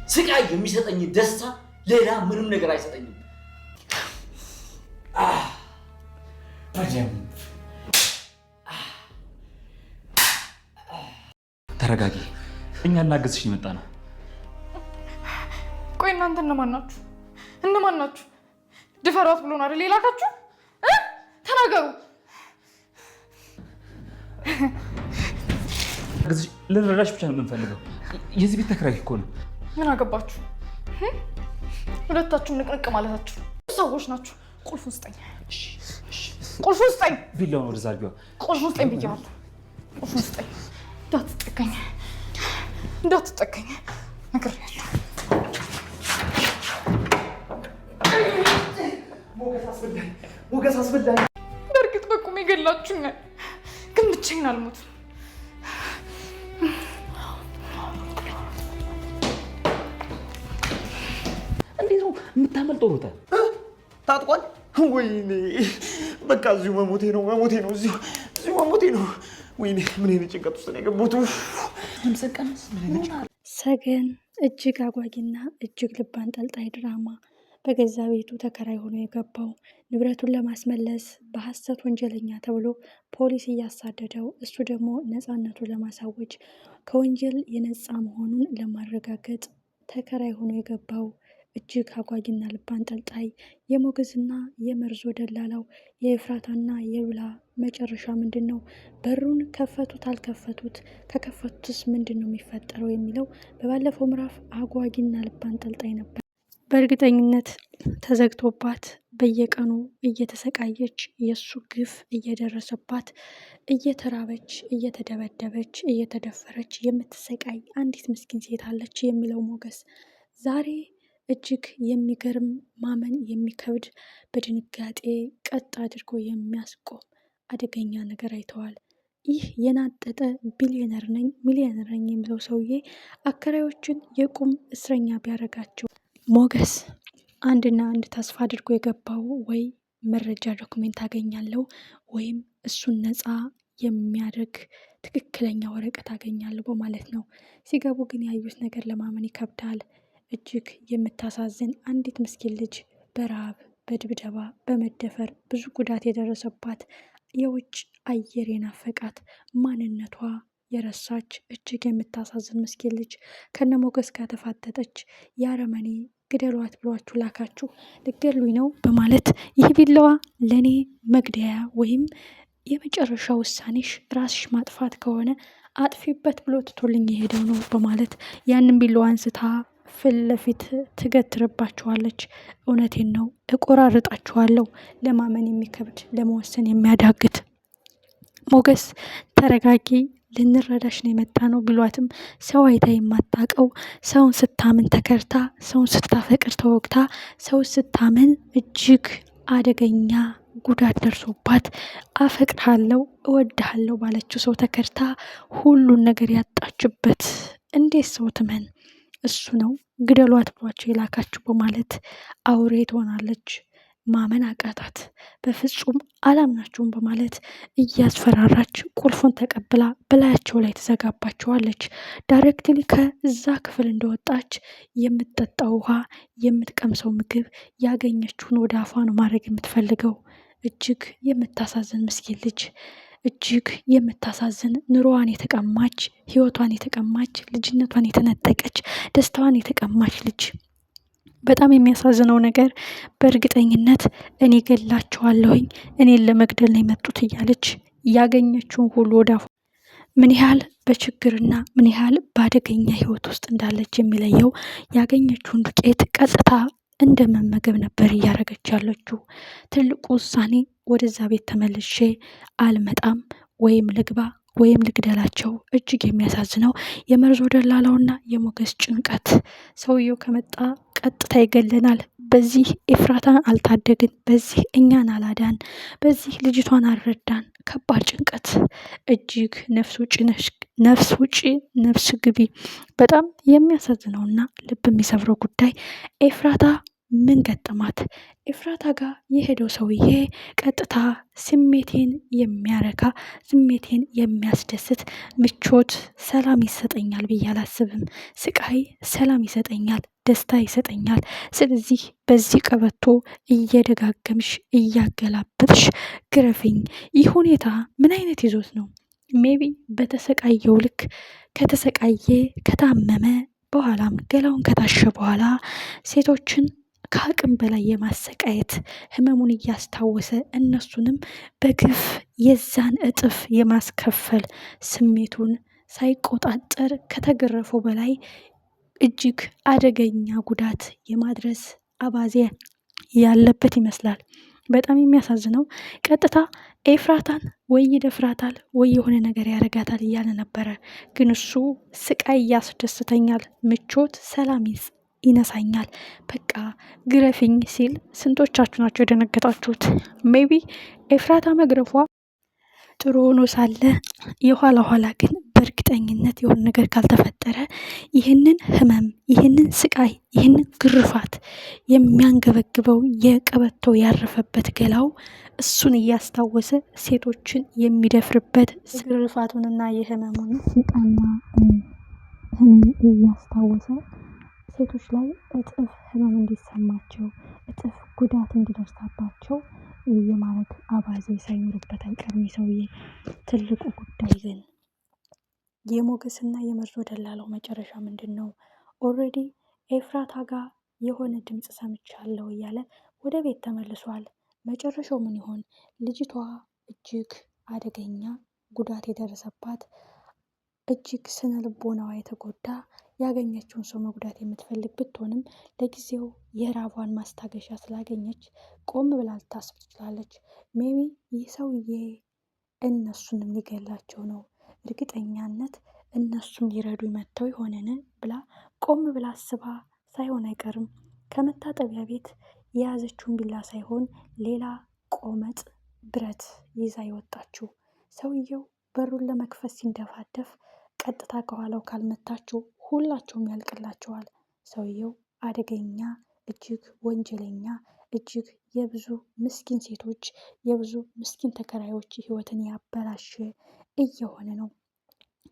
ስቃይ የሚሰጠኝ ደስታ ሌላ ምንም ነገር አይሰጠኝም። በደንብ ተረጋጊ። እኛ እናግዝሽ የመጣ ነው። ቆይ እናንተ እነማን ናችሁ? እነማን ናችሁ? ድፈሯት ብሎን አይደል የላካችሁ? ተናገሩ። ልንረዳሽ ብቻ ነው የምንፈልገው። የዚህ ቤት ተከራይ እኮ ነው። ምን አገባችሁ? ሁለታችሁም ንቅንቅ ማለታችሁ ሰዎች ናችሁ። ቁልፉን ስጠኝ። ቁልፉን ስጠኝ። ቢላውን ወደዛ አድርጊዋ። ቁልፉን ስጠኝ ብያለሁ። ቁልፉን ስጠኝ። እንዳትጠቀኝ፣ እንዳትጠቀኝ ነግሬያለሁ። ሞገስ አስበላኝ። በእርግጥ በቁም ይገላችሁኛል፣ ግን ብቻዬን አልሞትም። እንዴት ነው የምታመልጠው? ሮጠ ታጥቋል። ወይኔ በቃ እዚሁ መሞቴ ነው፣ እዚሁ መሞቴ ነው። ወይኔ ምን አይነት ጭንቀት ውስጥ ነው የገባሁት? ሰገን እጅግ አጓጊና እጅግ ልብ አንጠልጣይ ድራማ። በገዛ ቤቱ ተከራይ ሆኖ የገባው ንብረቱን ለማስመለስ በሐሰት ወንጀለኛ ተብሎ ፖሊስ እያሳደደው፣ እሱ ደግሞ ነፃነቱን ለማሳወጅ ከወንጀል የነፃ መሆኑን ለማረጋገጥ ተከራይ ሆኖ የገባው እጅግ አጓጊና ልብ አንጠልጣይ የሞገስና የመርዞ ደላላው የኤፍራታና የሉላ መጨረሻ ምንድን ነው? በሩን ከፈቱት አልከፈቱት? ከከፈቱትስ ምንድን ነው የሚፈጠረው የሚለው በባለፈው ምዕራፍ አጓጊና ልብ አንጠልጣይ ነበር። በእርግጠኝነት ተዘግቶባት በየቀኑ እየተሰቃየች የእሱ ግፍ እየደረሰባት እየተራበች እየተደበደበች እየተደፈረች የምትሰቃይ አንዲት ምስኪን ሴት አለች የሚለው ሞገስ ዛሬ እጅግ የሚገርም ማመን የሚከብድ በድንጋጤ ቀጥ አድርጎ የሚያስቆም አደገኛ ነገር አይተዋል። ይህ የናጠጠ ቢሊዮነር ነኝ ሚሊዮነር ነኝ የሚለው ሰውዬ አከራዮችን የቁም እስረኛ ቢያደርጋቸው ሞገስ አንድና አንድ ተስፋ አድርጎ የገባው ወይ መረጃ ዶክሜንት አገኛለሁ ወይም እሱን ነፃ የሚያደርግ ትክክለኛ ወረቀት አገኛለሁ በማለት ነው። ሲገቡ ግን ያዩት ነገር ለማመን ይከብዳል። እጅግ የምታሳዝን አንዲት ምስኪን ልጅ በረሃብ በድብደባ በመደፈር ብዙ ጉዳት የደረሰባት የውጭ አየር የናፈቃት ማንነቷ የረሳች እጅግ የምታሳዝን ምስኪን ልጅ ከነ ሞገስ ጋር ተፋጠጠች። የአረመኔ ግደሏት ብሏችሁ ላካችሁ ልገሉኝ ነው በማለት ይህ ቢላዋ ለእኔ መግደያ ወይም የመጨረሻ ውሳኔሽ ራስሽ ማጥፋት ከሆነ አጥፊበት ብሎ ትቶልኝ የሄደው ነው በማለት ያንን ቢላዋ አንስታ ፊት ለፊት ትገትርባችኋለች። እውነቴን ነው እቆራርጣችኋለሁ። ለማመን የሚከብድ ለመወሰን የሚያዳግት። ሞገስ ተረጋጊ፣ ልንረዳሽ ነው የመጣ ነው ብሏትም ሰው አይታ የማታውቀው ሰውን ስታምን ተከርታ፣ ሰውን ስታፈቅር ተወግታ፣ ሰው ስታምን እጅግ አደገኛ ጉዳት ደርሶባት አፈቅርሃለሁ እወድሃለሁ ባለችው ሰው ተከርታ ሁሉን ነገር ያጣችበት እንዴት ሰው ትመን? እሱ ነው ግደሏት ብሏቸው የላካችሁ በማለት አውሬ ትሆናለች። ማመን አቃታት። በፍጹም አላምናችሁም በማለት እያስፈራራች ቁልፉን ተቀብላ በላያቸው ላይ ትዘጋባቸዋለች። ዳይሬክትሊ ከዛ ክፍል እንደወጣች የምትጠጣው ውሃ፣ የምትቀምሰው ምግብ ያገኘችውን ወደ አፏ ነው ማድረግ የምትፈልገው። እጅግ የምታሳዝን ምስኪን ልጅ፣ እጅግ የምታሳዝን ኑሮዋን የተቀማች፣ ህይወቷን የተቀማች፣ ልጅነቷን የተነጠቀች፣ ደስታዋን የተቀማች ልጅ። በጣም የሚያሳዝነው ነገር በእርግጠኝነት እኔ ገላቸዋለሁኝ እኔን ለመግደል ነው የመጡት እያለች ያገኘችውን ሁሉ ወዳፉ ምን ያህል በችግርና ምን ያህል በአደገኛ ህይወት ውስጥ እንዳለች የሚለየው ያገኘችውን ዱቄት ቀጥታ እንደ መመገብ ነበር እያደረገች ያለችው። ትልቁ ውሳኔ ወደዛ ቤት ተመልሼ አልመጣም ወይም ልግባ ወይም ልግደላቸው። እጅግ የሚያሳዝነው የመርዞ ደላላውና የሞገስ ጭንቀት። ሰውየው ከመጣ ቀጥታ ይገለናል። በዚህ ኤፍራታን አልታደግን፣ በዚህ እኛን አላዳን፣ በዚህ ልጅቷን አልረዳን። ከባድ ጭንቀት። እጅግ ነፍስ ውጪ ነፍስ ግቢ። በጣም የሚያሳዝነውና ልብ የሚሰብረው ጉዳይ ኤፍራታ ምን ገጠማት? ኤፍራታ ጋር የሄደው ሰውዬ ቀጥታ ስሜቴን የሚያረካ ስሜቴን የሚያስደስት ምቾት፣ ሰላም ይሰጠኛል ብዬ አላስብም። ስቃይ ሰላም ይሰጠኛል፣ ደስታ ይሰጠኛል። ስለዚህ በዚህ ቀበቶ እየደጋገምሽ እያገላበጥሽ ግረፍኝ። ይህ ሁኔታ ምን አይነት ይዞት ነው? ሜቢ በተሰቃየው ልክ ከተሰቃየ ከታመመ በኋላም ገላውን ከታሸ በኋላ ሴቶችን ከአቅም በላይ የማሰቃየት ህመሙን እያስታወሰ እነሱንም በግፍ የዛን እጥፍ የማስከፈል ስሜቱን ሳይቆጣጠር ከተገረፈው በላይ እጅግ አደገኛ ጉዳት የማድረስ አባዜ ያለበት ይመስላል። በጣም የሚያሳዝነው ቀጥታ ኤፍራታን ወይ ይደፍራታል ወይ የሆነ ነገር ያረጋታል እያለ ነበረ። ግን እሱ ስቃይ ያስደስተኛል፣ ምቾት ሰላም ይነሳኛል፣ በቃ ግረፍኝ ሲል ስንቶቻችሁ ናቸው የደነገጣችሁት? ሜቢ ኤፍራታ መግረፏ ጥሩ ሆኖ ሳለ የኋላ ኋላ ግን በእርግጠኝነት የሆነ ነገር ካልተፈጠረ ይህንን ህመም፣ ይህንን ስቃይ፣ ይህንን ግርፋት የሚያንገበግበው የቀበቶ ያረፈበት ገላው እሱን እያስታወሰ ሴቶችን የሚደፍርበት ግርፋቱንና የህመሙን ስቃይና ህመም እያስታወሰ ሴቶች ላይ እጥፍ ህመም እንዲሰማቸው፣ እጥፍ ጉዳት እንዲደርሳባቸው የማድረግ አባዜ ሳይኖርበት አይቀርም ሰውዬ። ትልቁ ጉዳይ ግን የሞገስና የመርዞ ደላላው መጨረሻ ምንድን ነው? ኦልሬዲ ኤፍራታ ጋር የሆነ ድምፅ ሰምቻለሁ እያለ ወደ ቤት ተመልሷል። መጨረሻው ምን ይሆን? ልጅቷ እጅግ አደገኛ ጉዳት የደረሰባት እጅግ ስነ ልቦናዋ የተጎዳ ያገኘችውን ሰው መጉዳት የምትፈልግ ብትሆንም ለጊዜው የራቧን ማስታገሻ ስላገኘች ቆም ብላ ልታስብ ትችላለች። ሜቢ ይህ ሰውዬ እነሱንም ሊገላቸው ነው፣ እርግጠኛነት እነሱም ሊረዱ መጥተው ይሆንን ብላ ቆም ብላ አስባ ሳይሆን አይቀርም ከመታጠቢያ ቤት የያዘችውን ቢላ ሳይሆን ሌላ ቆመጥ ብረት ይዛ ይወጣችው። ሰውየው በሩን ለመክፈት ሲንደፋደፍ ቀጥታ ከኋላው ካልመታችው ሁላቸውም ያልቅላቸዋል። ሰውየው አደገኛ፣ እጅግ ወንጀለኛ፣ እጅግ የብዙ ምስኪን ሴቶች የብዙ ምስኪን ተከራዮች ህይወትን ያበላሸ እየሆነ ነው።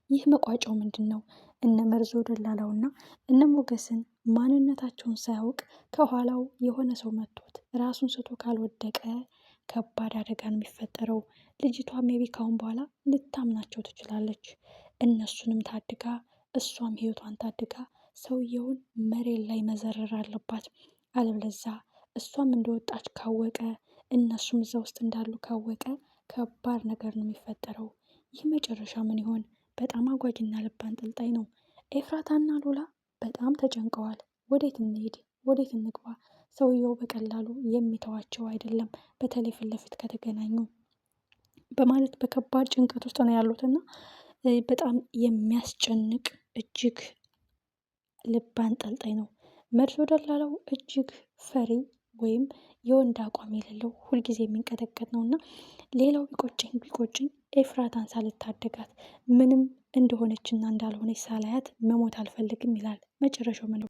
ይህ መቋጫው ምንድን ነው? እነ መርዞ ደላላውና እነ ሞገስን ማንነታቸውን ሳያውቅ ከኋላው የሆነ ሰው መጥቶት ራሱን ስቶ ካልወደቀ ከባድ አደጋ ነው የሚፈጠረው። ልጅቷ ሜቢ ካሁን በኋላ ልታምናቸው ትችላለች። እነሱንም ታድጋ እሷም ህይወቷን ታድጋ ሰውየውን መሬት ላይ መዘረር አለባት። አለበለዛ እሷም እንደወጣች ካወቀ እነሱም እዛ ውስጥ እንዳሉ ካወቀ ከባድ ነገር ነው የሚፈጠረው። ይህ መጨረሻ ምን ይሆን? በጣም አጓጊና ልብ አንጠልጣይ ነው። ኤፍራታና ሉላ በጣም ተጨንቀዋል። ወዴት እንሄድ? ወዴት እንግባ? ሰውየው በቀላሉ የሚተዋቸው አይደለም፣ በተለይ ፊት ለፊት ከተገናኙ በማለት በከባድ ጭንቀት ውስጥ ነው ያሉትና በጣም የሚያስጨንቅ እጅግ ልብ አንጠልጣይ ነው። መርዞ ደላላው እጅግ ፈሪ ወይም የወንድ አቋም የሌለው ሁልጊዜ የሚንቀጠቀጥ ነው እና ሌላው ቢቆጭኝ ኤፍራታን ሳልታደጋት ምንም እንደሆነችና እንዳልሆነች ሳላያት መሞት አልፈልግም ይላል። መጨረሻው ምን